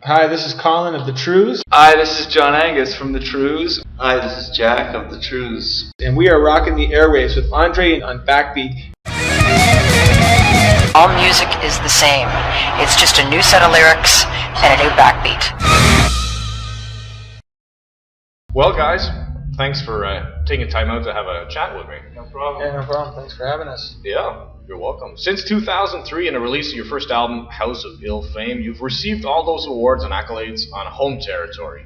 Hi, this is Colin of the Trews. Hi, this is John Angus from the Trews. Hi, this is Jack of the Trews. And we are rocking the airwaves with Andre on Backbeat. All music is the same. It's just a new set of lyrics and a new backbeat. Well, guys, thanks for taking time out to have a chat with me. No problem. Yeah, no problem. Thanks for having us. Yeah, you're welcome. Since 2003 and the release of your first album, House of Ill Fame, you've received all those awards and accolades on home territory.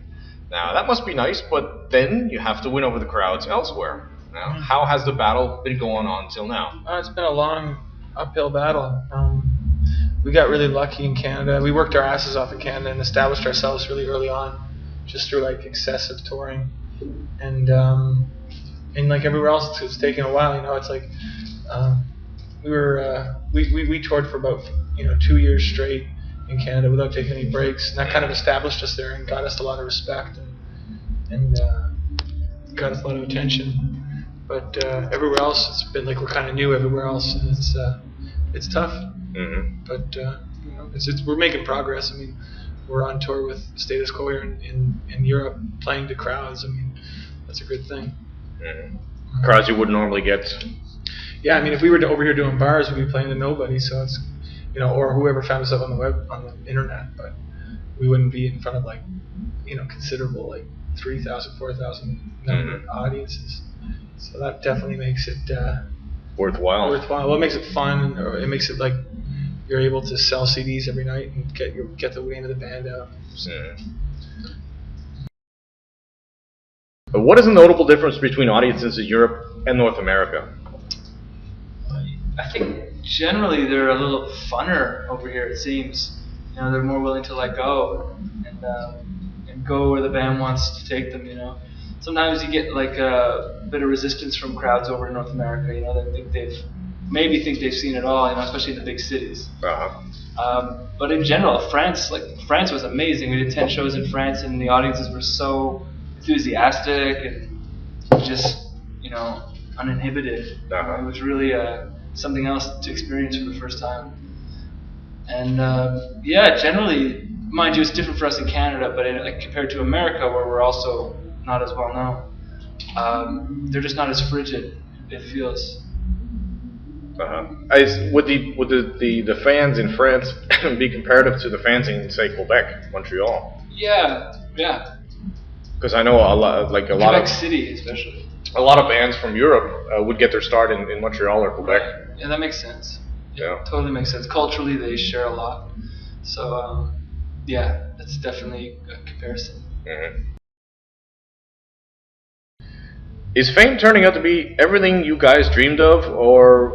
Now, that must be nice, but then you have to win over the crowds elsewhere. Now, how has the battle been going on till now? It's been a long uphill battle. We got really lucky in Canada. We worked our asses off in Canada and established ourselves really early on, just through like excessive touring, and like everywhere else, it's taken a while. You know, it's like we toured for about 2 years straight in Canada without taking any breaks, and that kind of established us there and got us a lot of respect and got us a lot of attention. But everywhere else, it's been like we're kind of new everywhere else, and it's tough. Mm-hmm. But we're making progress. I mean, we're on tour with Status Quo here in Europe, playing to crowds. I mean, that's a good thing. Mm-hmm. Crowds you wouldn't normally get. Yeah, I mean, if we were over here doing bars, we'd be playing to nobody. So it's or whoever found us up on the internet, but we wouldn't be in front of like considerable like 3,000, 4,000 number audiences. So that definitely makes it worthwhile. Well, it makes it fun, or it makes it like you're able to sell CDs every night and get the name of the band out. So. But what is the notable difference between audiences in Europe and North America? I think generally they're a little funner over here. It seems, they're more willing to let go and go where the band wants to take them. Sometimes you get like a bit of resistance from crowds over in North America. They think they've seen it all. Especially in the big cities. But in general, France was amazing. We did 10 shows in France, and the audiences were so enthusiastic and just uninhibited. It was really something else to experience for the first time. And generally, mind you, it's different for us in Canada, but compared to America, where we're also not as well known, they're just not as frigid, it feels. Would the fans in France be comparative to the fans in, say, Quebec, Montreal? Yeah. Because I know Quebec City, especially. A lot of bands from Europe would get their start in Montreal or Quebec. Right. Yeah, that makes sense. Yeah, totally makes sense. Culturally, they share a lot. So, that's definitely a comparison. Mm-hmm. Is fame turning out to be everything you guys dreamed of, or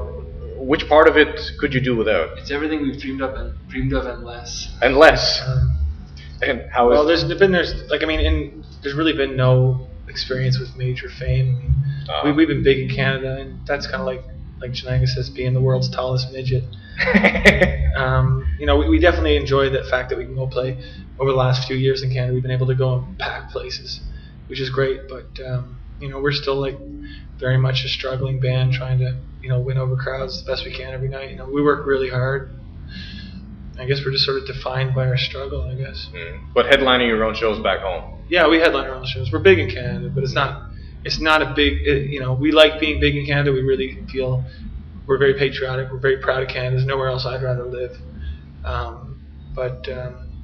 which part of it could you do without? It's everything we've dreamed of and less. And less. And how? Well, there's really been no experience with major fame. I mean, we've been big in Canada, and that's kind of like Jananga says, being the world's tallest midget. We definitely enjoy the fact that we can go play. Over the last few years in Canada, we've been able to go and pack places, which is great. But we're still like very much a struggling band, trying to win over crowds the best we can every night. We work really hard. I guess we're just sort of defined by our struggle, I guess. But headlining your own shows back home. Yeah, we headline our own shows. We're big in Canada, but it's not a big. We like being big in Canada. We really feel we're very patriotic. We're very proud of Canada. There's nowhere else I'd rather live.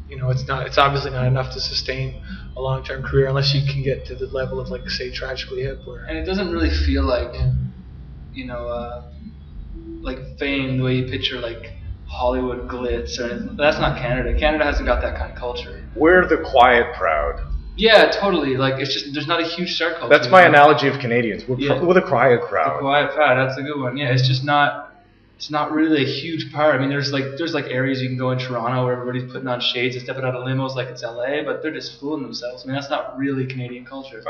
It's obviously not enough to sustain a long-term career unless you can get to the level of like, say, Tragically Hip. And it doesn't really feel like, like fame the way you picture like Hollywood glitz or anything. That's not Canada. Canada hasn't got that kind of culture. We're the quiet proud. Yeah, totally. Like it's just there's not a huge star culture. That's my analogy of Canadians. We're the quiet crowd. The quiet crowd. That's a good one. Yeah, it's just not. It's not really a huge part. I mean, there's areas you can go in Toronto where everybody's putting on shades and stepping out of limos like it's LA, but they're just fooling themselves. I mean, that's not really Canadian culture.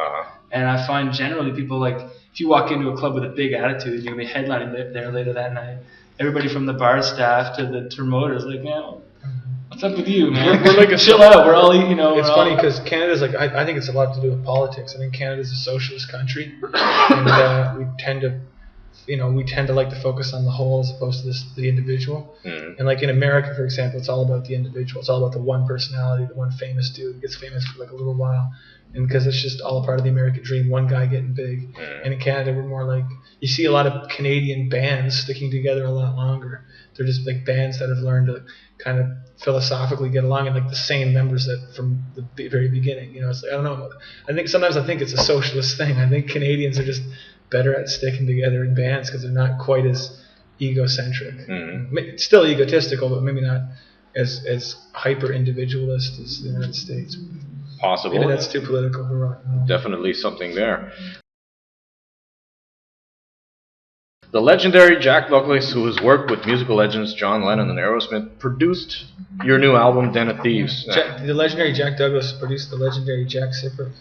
And I find generally people if you walk into a club with a big attitude, you're gonna be headlining there later that night. Everybody from the bar staff to the promoters, what's up with you, man? We're like chill out. We're all It's funny because Canada's I think it's a lot to do with politics. I mean, Canada's a socialist country, and we tend to we tend to like to focus on the whole as opposed to the individual. And like in America, for example, it's all about the individual. It's all about the one personality, the one famous dude who gets famous for like a little while, and because it's just all a part of the American dream, one guy getting big. And in Canada, we're more like, you see a lot of Canadian bands sticking together a lot longer. They're just like bands that have learned to kind of philosophically get along, and like the same members that from the very beginning. It's like, I don't know. I think sometimes it's a socialist thing. I think Canadians are just better at sticking together in bands because they're not quite as egocentric. Still egotistical, but maybe not as hyper individualist as the United States. Possible. Maybe that's too political for rock and roll. Definitely something there. The legendary Jack Douglas, who has worked with musical legends John Lennon and Aerosmith, produced your new album, Den of Thieves. The legendary Jack Douglas produced the legendary Jack Sipper.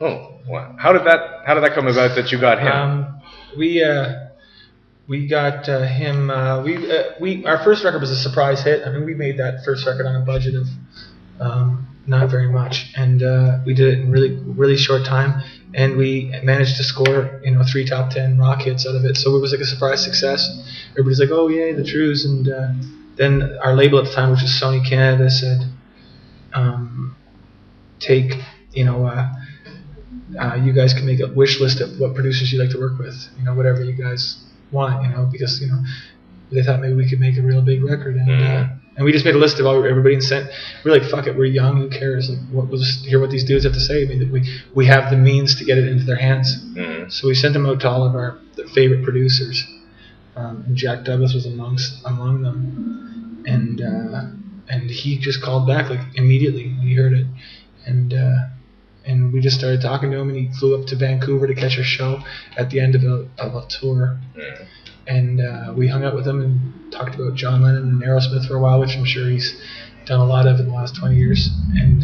Oh, wow. How did that come about that you got him? We got him. Our first record was a surprise hit. I mean, we made that first record on a budget of not very much, and we did it in really short time, and we managed to score 3 top 10 rock hits out of it. So it was like a surprise success. Everybody's like, "Oh yay, the Trews!" And then our label at the time, which was Sony Canada, said, "Take you guys can make a wish list of what producers you'd like to work with, whatever you guys want, because they thought maybe we could make a real big record, and we just made a list of everybody and sent. We're like, fuck it, we're young, who cares? Like, we'll just hear what these dudes have to say. I mean, we have the means to get it into their hands, so we sent them out to all of our favorite producers, and Jack Douglas was among them, and he just called back like immediately when he heard it, and we just started talking to him, and he flew up to Vancouver to catch our show at the end of a tour. And we hung out with him and talked about John Lennon and Aerosmith for a while, which I'm sure he's done a lot of in the last 20 years. And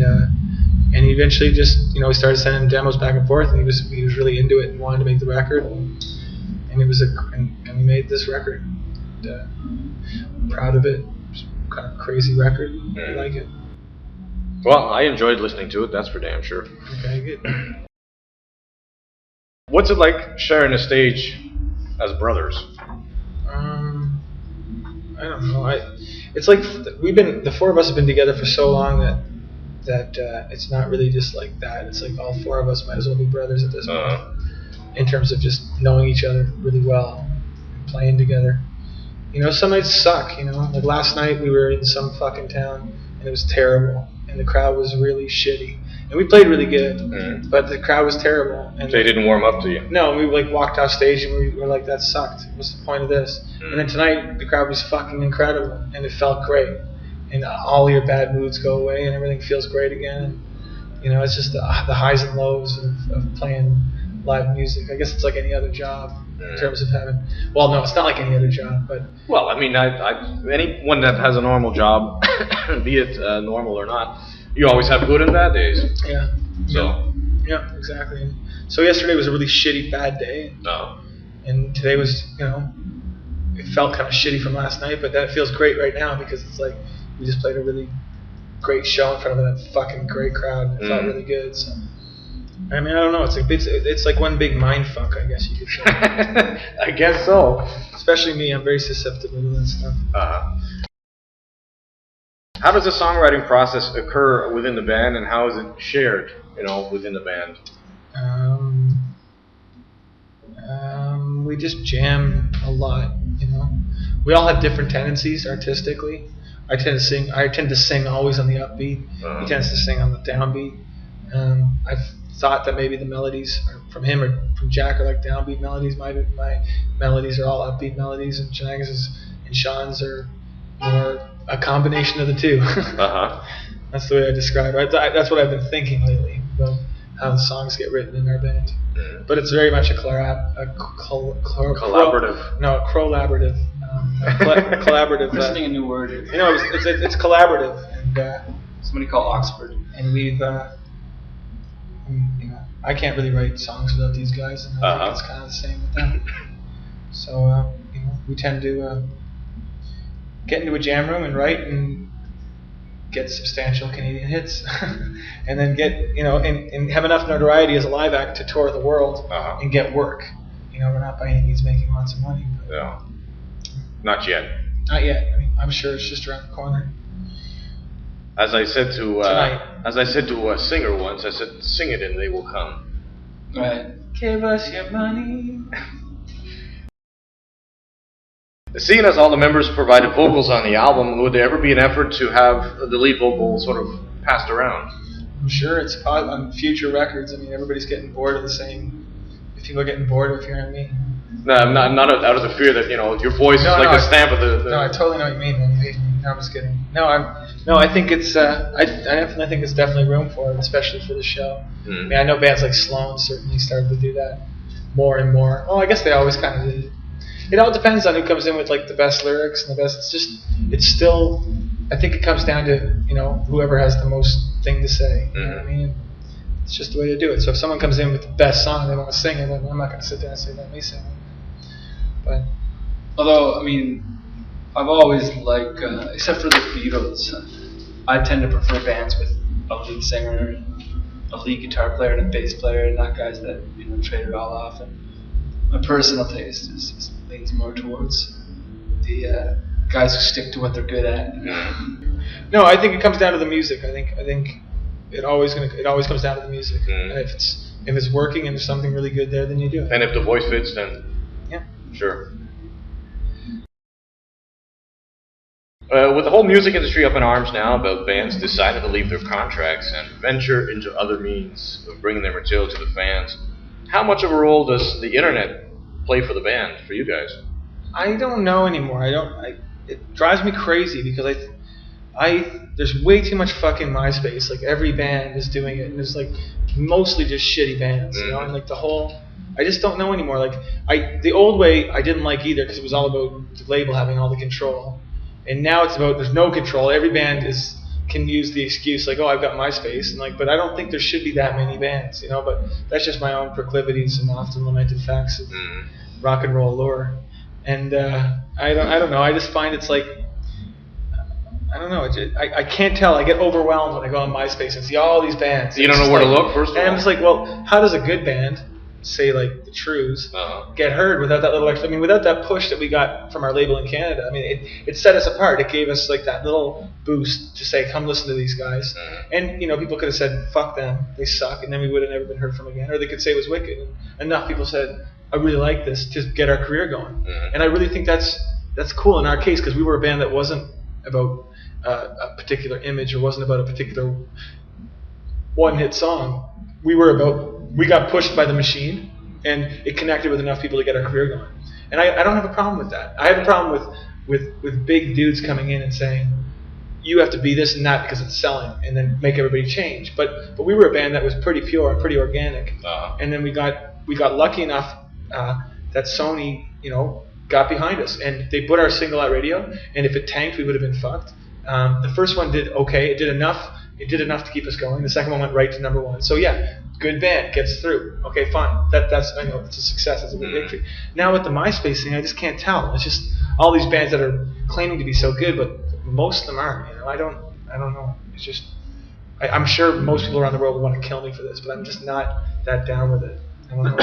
he eventually just, we started sending demos back and forth, and he was really into it and wanted to make the record. And it was and we made this record. And, proud of it. It's kind of crazy record. I like it. Well, I enjoyed listening to it, that's for damn sure. Okay, good. What's it like sharing a stage as brothers? I don't know. It's like the 4 of us have been together for so long that it's not really just like that. It's like all 4 of us might as well be brothers at this point, in terms of just knowing each other really well, and playing together. Some nights suck. Like last night we were in some fucking town and it was terrible, and the crowd was really shitty. And we played really good, but the crowd was terrible. And they didn't warm up to you? No, we walked off stage and we were like, that sucked. What's the point of this? And then tonight, the crowd was fucking incredible, and it felt great. And all your bad moods go away, and everything feels great again. And, it's just the highs and lows of playing live music. I guess it's like any other job in terms of having. Well, no, it's not like any other job, but. Well, I mean, anyone that has a normal job, be it normal or not, you always have good and bad days. Yeah. So. Yeah, exactly. So yesterday was a really shitty, bad day. And today was, it felt kind of shitty from last night, but that feels great right now because it's like we just played a really great show in front of that fucking great crowd. And it felt really good. So, I mean, I don't know. It's like one big mind fuck, I guess you could say. I guess so. Especially me, I'm very susceptible to that stuff. How does the songwriting process occur within the band, and how is it shared, within the band? We just jam a lot, We all have different tendencies artistically. I tend to sing always on the upbeat. He tends to sing on the downbeat. I've thought that maybe the melodies from him or from Jack are like downbeat melodies. My melodies are all upbeat melodies, and Angus and Sean's are more a combination of the two. That's the way I describe it. That's what I've been thinking lately about how the songs get written in our band. But it's very much a collaborative. Collaborative. Collaborative. Listening a new word. It's collaborative, and somebody called Oxford. And we've, I can't really write songs without these guys, and I think it's kind of the same with them. So we tend to get into a jam room and write and get substantial Canadian hits, and then get and have enough notoriety as a live act to tour the world and get work. we're not by any means making lots of money. But Yeah. Not yet. not yet. I mean, I'm sure it's just around the corner. As I said to Tonight. a singer once, I said, "Sing it and they will come." Right. Give us your money. Seeing as all the members provided vocals on the album, would there ever be an effort to have the lead vocal sort of passed around? I'm sure it's on future records. I mean, everybody's getting bored of the same. If people are getting bored of hearing me. No, I'm not out of the fear that your voice is like a stamp of the. No, I totally know what you mean. When you hate me. No, I'm just kidding. I think it's. I definitely think it's definitely room for it, especially for the show. Mm. I mean, I know bands like Sloan certainly started to do that more and more. Well, I guess they always kind of did it. It all depends on who comes in with like the best lyrics and the best. It's still. I think it comes down to whoever has the most thing to say. You know what I mean? It's just the way to do it. So if someone comes in with the best song, they want to sing it, then I'm not going to sit there and say, "Let me sing it." But although, I mean, I've always except for the Beatles, I tend to prefer bands with a lead singer, a lead guitar player, and a bass player, not guys that trade it all off. And my personal taste leans more towards the guys who stick to what they're good at. No, I think it comes down to the music. I think it always comes down to the music. And if it's working and there's something really good there, then you do it. And if the voice fits, then yeah, sure. With the whole music industry up in arms now about bands deciding to leave their contracts and venture into other means of bringing their material to the fans, how much of a role does the internet play for the band, for you guys? I don't know anymore. It drives me crazy because there's way too much fucking MySpace. Like every band is doing it, and it's like mostly just shitty bands, and like the whole. I just don't know anymore. Like the old way I didn't like either because it was all about the label having all the control. And now it's about there's no control. Every band can use the excuse like, oh, I've got MySpace, and but I don't think there should be that many bands, But that's just my own proclivities and often lamented facts of rock and roll lore. And I don't know. I just find it's like I don't know. I can't tell. I get overwhelmed when I go on MySpace and see all these bands. You don't know where to look first of all. And I'm just like, well, how does a good band, say like the Trews, get heard without that little extra? I mean, without that push that we got from our label in Canada. I mean, it set us apart. It gave us like that little boost to say, come listen to these guys. And people could have said, fuck them, they suck, and then we would have never been heard from again. Or they could say it was wicked. And enough people said, I really like this to get our career going. And I really think that's cool in our case because we were a band that wasn't about a particular image or wasn't about a particular one-hit song. We got pushed by the machine, and it connected with enough people to get our career going. And I don't have a problem with that. I have a problem with big dudes coming in and saying, you have to be this and that because it's selling, and then make everybody change. But we were a band that was pretty pure and pretty organic. And then we got lucky enough that Sony, got behind us, and they put our single at radio. And if it tanked, we would have been fucked. The first one did okay. It did enough. It did enough to keep us going. The second one went right to number one. So yeah, good band gets through. Okay, fine. That's I know it's a success. It's a big victory. Now with the MySpace thing, I just can't tell. It's just all these bands that are claiming to be so good, but most of them aren't. I don't know. It's just I'm sure most people around the world would want to kill me for this, but I'm just not that down with it. I don't know.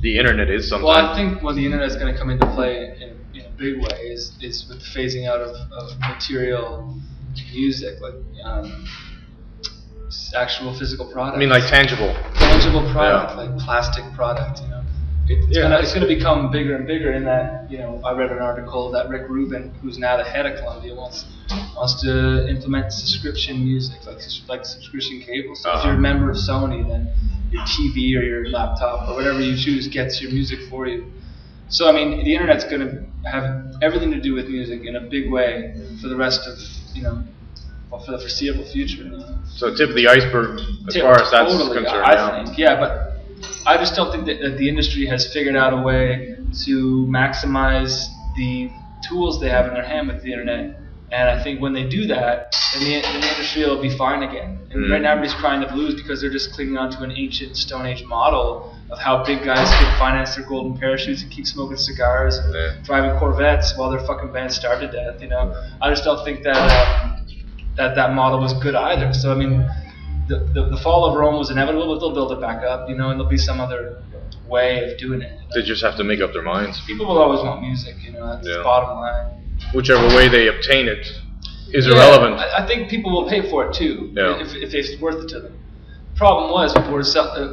The internet is something. Well, I think the internet's going to come into play in a big way is with the phasing out of material music, like actual physical product. I mean, like tangible product, like plastic product. It's going to become bigger and bigger. In that, I read an article that Rick Rubin, who's now the head of Columbia, wants to implement subscription music, like subscription cable. So if you're a member of Sony, then your TV or your laptop or whatever you choose gets your music for you. So I mean, the internet's going to have everything to do with music in a big way for the rest of for the foreseeable future. So tip of the iceberg as far as that's concerned. I think, but I just don't think that the industry has figured out a way to maximize the tools they have in their hand with the internet. And I think when they do that, then the industry will be fine again. And right now everybody's crying the blues because they're just clinging on to an ancient Stone Age model of how big guys could finance their golden parachutes and keep smoking cigars and driving Corvettes while their fucking band starved to death. I just don't think that that model was good either. So I mean, the fall of Rome was inevitable, but they'll build it back up, and there'll be some other way of doing it. They just have to make up their minds. People will always want music, that's the bottom line. Whichever way they obtain it is irrelevant. I think people will pay for it too, if it's worth it to them. Problem was, people were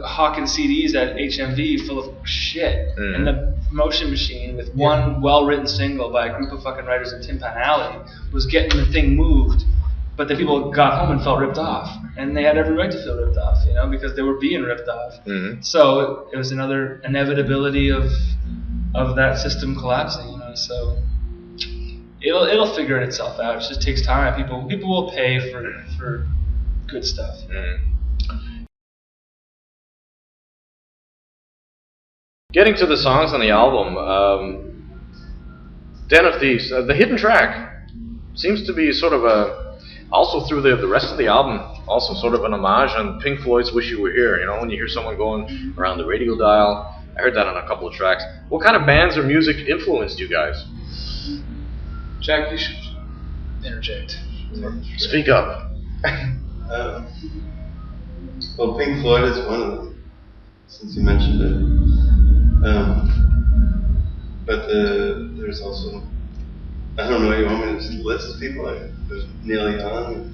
hawking CDs at HMV full of shit, and the promotion machine with one well-written single by a group of fucking writers in Tin Pan Alley was getting the thing moved, but the people got home and felt ripped off, and they had every right to feel ripped off, because they were being ripped off. So it was another inevitability of that system collapsing, so it'll figure itself out. It just takes time. People will pay for good stuff. Getting to the songs on the album, Den of Thieves, the hidden track seems to be sort of also through the rest of the album, also sort of an homage on Pink Floyd's Wish You Were Here. When you hear someone going around the radio dial, I heard that on a couple of tracks. What kind of bands or music influenced you guys? Jack, you should interject. Speak up. Well, Pink Floyd is one of them, since you mentioned it. But there's also, I don't know, you want me to just list people? There's Neil Young,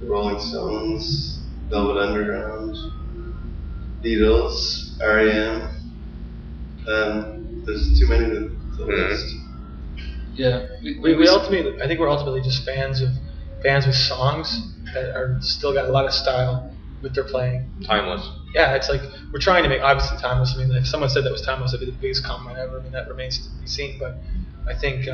the Rolling Stones, Velvet Underground, Beatles, R.E.M. There's too many to list. Yeah, we ultimately, I think we're ultimately just fans of bands with songs that are still got a lot of style with their playing. Timeless. Yeah, it's like we're trying to make obviously timeless. I mean, if someone said that was timeless, it'd be the biggest compliment ever. I mean, that remains to be seen. But I think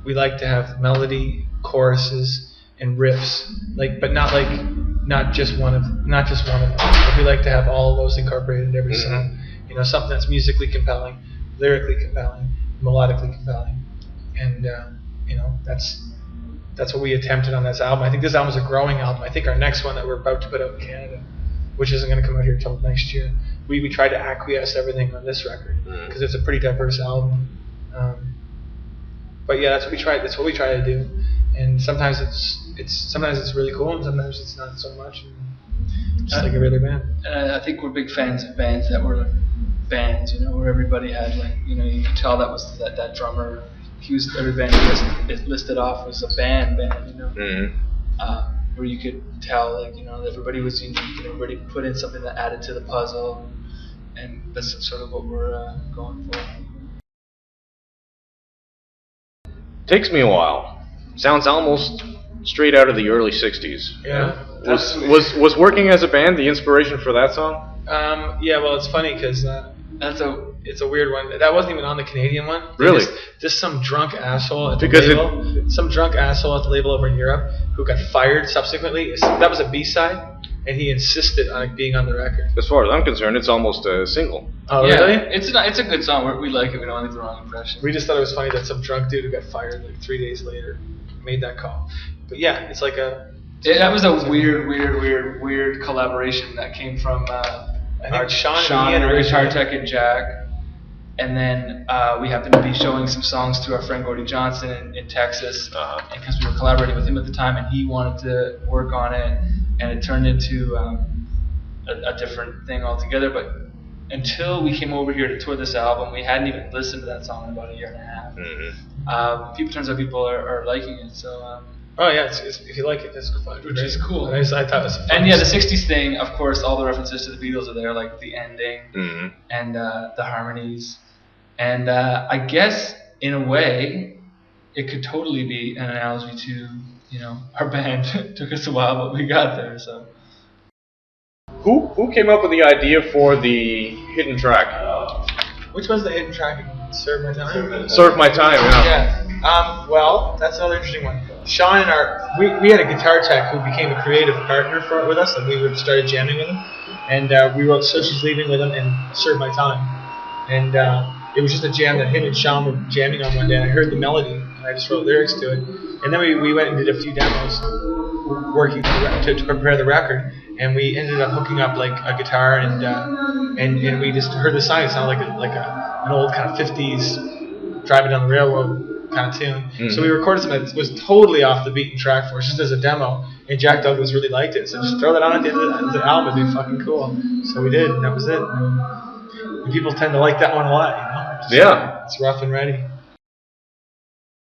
we like to have melody, choruses, and riffs, but not just one of them. Like, we like to have all of those incorporated in every song. Something that's musically compelling, lyrically compelling, melodically compelling, and that's what we attempted on this album. I think this album is a growing album. I think our next one that we're about to put out in Canada, which isn't going to come out here until next year, we tried to acquiesce everything on this record because it's a pretty diverse album. But yeah, that's what we try. That's what we try to do. And sometimes it's really cool, and sometimes it's not so much. Just like every other band. And I think we're big fans of bands that were bands, where everybody had you could tell that drummer. Every band he listed off was a band, where you could tell, everybody was unique and everybody put in something that added to the puzzle, and that's sort of what we're going for. Takes Me a While. Sounds almost straight out of the early '60s. Yeah. Was working as a band the inspiration for that song? Yeah. Well, it's funny because it's a weird one. That wasn't even on the Canadian one. Really? Just some drunk asshole at the label. Some drunk asshole at the label over in Europe who got fired subsequently. That was a B-side, and he insisted on it being on the record. As far as I'm concerned, it's almost a single. Oh, really? It's a good song. We like it. We don't leave the wrong impression. We just thought it was funny that some drunk dude who got fired 3 days later made that call. But yeah, it's like that was a weird collaboration that came from I think Sean and our guitar tech and Jack. And then we happened to be showing some songs to our friend Gordy Johnson in Texas, because we were collaborating with him at the time, and he wanted to work on it, and it turned into a different thing altogether. But until we came over here to tour this album, we hadn't even listened to that song in about a year and a half. Turns out people are liking it, so. Oh yeah, if you like it, it's fun. Which is cool. I thought it was fun. And yeah, the '60s thing, of course, all the references to the Beatles are there, like the ending and the harmonies. And I guess, in a way, it could totally be an analogy to, our band. Took us a while, but we got there. So. Who came up with the idea for the hidden track? Which was the hidden track? Serve My Time? Serve My Time, yeah. Well, that's another interesting one. Sean and we had a guitar tech who became a creative partner with us, and we started jamming with him. And we wrote So She's Leaving with him and Serve My Time. And it was just a jam that him and Sean were jamming on one day. And I heard the melody, and I just wrote lyrics to it. And then we went and did a few demos working to prepare the record. And we ended up hooking up a guitar, and we just heard the song. It sounded like an old kind of 50s driving down the railroad kind of tune. So we recorded something that was totally off the beaten track for us, just as a demo. And Jack Douglas really liked it, so just throw that on at the end of the album, it'd be fucking cool. So we did, and that was it. And people tend to like that one a lot, you know? Yeah. It's rough and ready.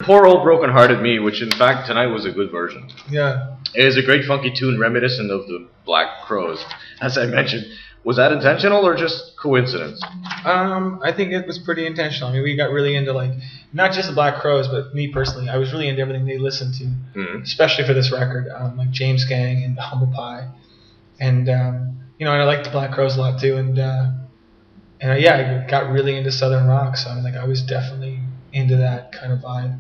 Poor Old Broken Hearted Me, which in fact tonight was a good version. Yeah. It is a great funky tune reminiscent of the Black Crows, as I mentioned. Was that intentional or just coincidence? I think it was pretty intentional. I mean, we got really into, like, not just the Black Crows, but me personally, I was really into everything they listened to, especially for this record, like James Gang and Humble Pie. And, you know, and I liked the Black Crows a lot too. And yeah, I got really into Southern rock, so I mean, like, I was definitely into that kind of vibe.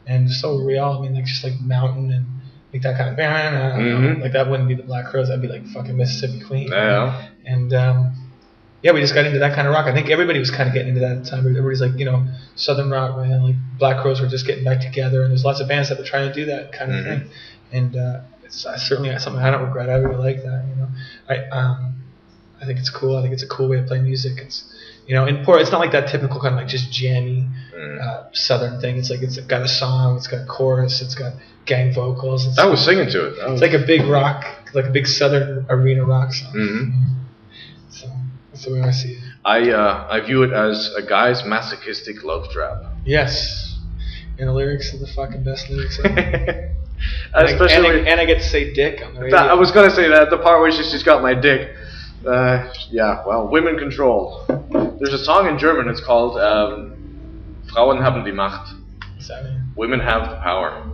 And so were we all. I mean, like, just like Mountain and like that kind of like that wouldn't be the Black Crows. That'd be like fucking Mississippi Queen. Yeah. And yeah, we just got into that kind of rock. I think everybody was kind of getting into that at the time. Everybody's like, you know, Southern rock, man. Like Black Crows were just getting back together, and there's lots of bands that were trying to do that kind of thing. And it's certainly something I don't regret. I really like that. You know, I think it's cool. I think it's a cool way to play music. It's, you know, it's not like that typical kind of like just jammy Southern thing. It's like it's got a song, it's got a chorus, it's got gang vocals. I was singing to it. It's like a big rock, like a big Southern arena rock song. So that's the way I see it. I view it as a guy's masochistic love trap. Yes, and the lyrics are the fucking best lyrics ever. Especially, and I get to say dick on the radio. I was gonna say that the part where she's got my dick. Yeah, well, women control. There's a song in German. It's called Frauen haben die Macht. Women have the power.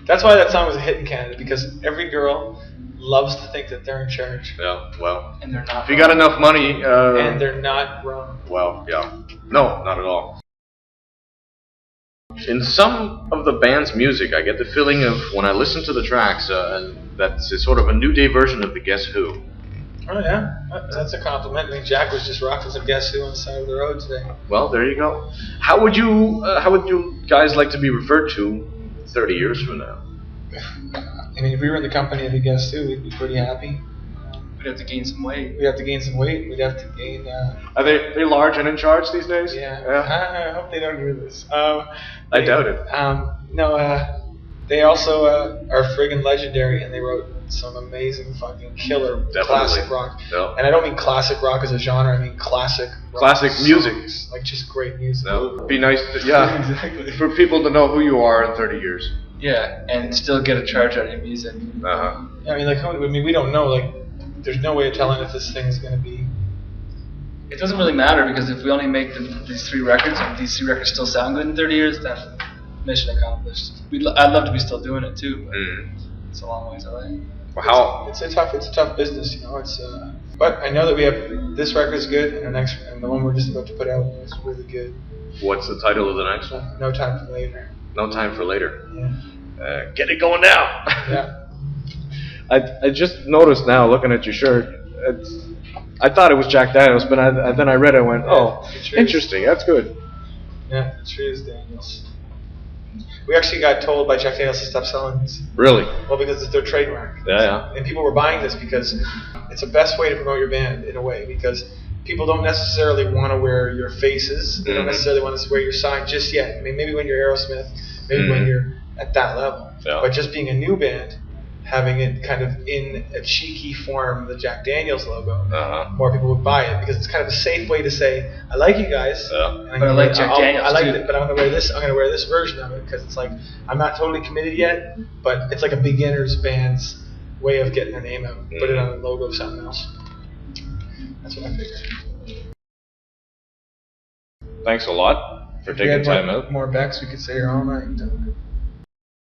That's why that song was a hit in Canada, because every girl loves to think that they're in charge. Yeah, well, and they're not. If you got enough money, and they're not wrong. Well, yeah, no, not at all. In some of the band's music, I get the feeling of when I listen to the tracks, that's sort of a new day version of the Guess Who. Oh yeah, that's a compliment. I mean, Jack was just rocking some Guess Who on the side of the road today. Well, there you go. How would you guys like to be referred to 30 years from now? I mean, if we were in the company of the Guess Who, we'd be pretty happy. We'd have to gain some weight. We'd have to gain some weight. We'd have to gain. Are they large and in charge these days? Yeah. I hope they don't hear this. I doubt it. No. They also are friggin' legendary, and they wrote some amazing fucking killer classic rock. No. And I don't mean classic rock as a genre. I mean classic music. Like just great music. No. It'd be nice to, exactly. For people to know who you are in 30 years. Yeah, and still get a charge out of your music. Yeah, I mean, we don't know. Like, there's no way of telling if this thing's gonna be. It doesn't really matter, because if we only make these 3 records and these 3 records still sound good in 30 years, then mission accomplished. I'd love to be still doing it too, but it's a long ways away. Well, it's a tough business, you know. But I know that we have this record's good, and the one we're just about to put out is really good. What's the title of the next one? No Time for Later. No Time for Later. Yeah. Get it going now. Yeah. I just noticed now, looking at your shirt, I thought it was Jack Daniels, but then I read it and went, oh, interesting, that's good. Yeah, Trews Daniels. We actually got told by Jack Daniels to stop selling this. Really? Well, because it's their trademark. Yeah. And people were buying this because it's the best way to promote your band, in a way, because people don't necessarily want to wear your faces. They don't necessarily want to wear your sign just yet. I mean, maybe when you're Aerosmith, maybe when you're at that level. Yeah. But just being a new band, having it kind of in a cheeky form, the Jack Daniels logo, more people would buy it, because it's kind of a safe way to say, I like you guys, but I like Jack Daniels I like too. it, but I'm going to wear this version of it, because it's like, I'm not totally committed yet, but it's like a beginner's band's way of getting their name out. Put it on a logo of something else. That's what I figured. Thanks a lot for taking time out. More Becks, we could say here all night.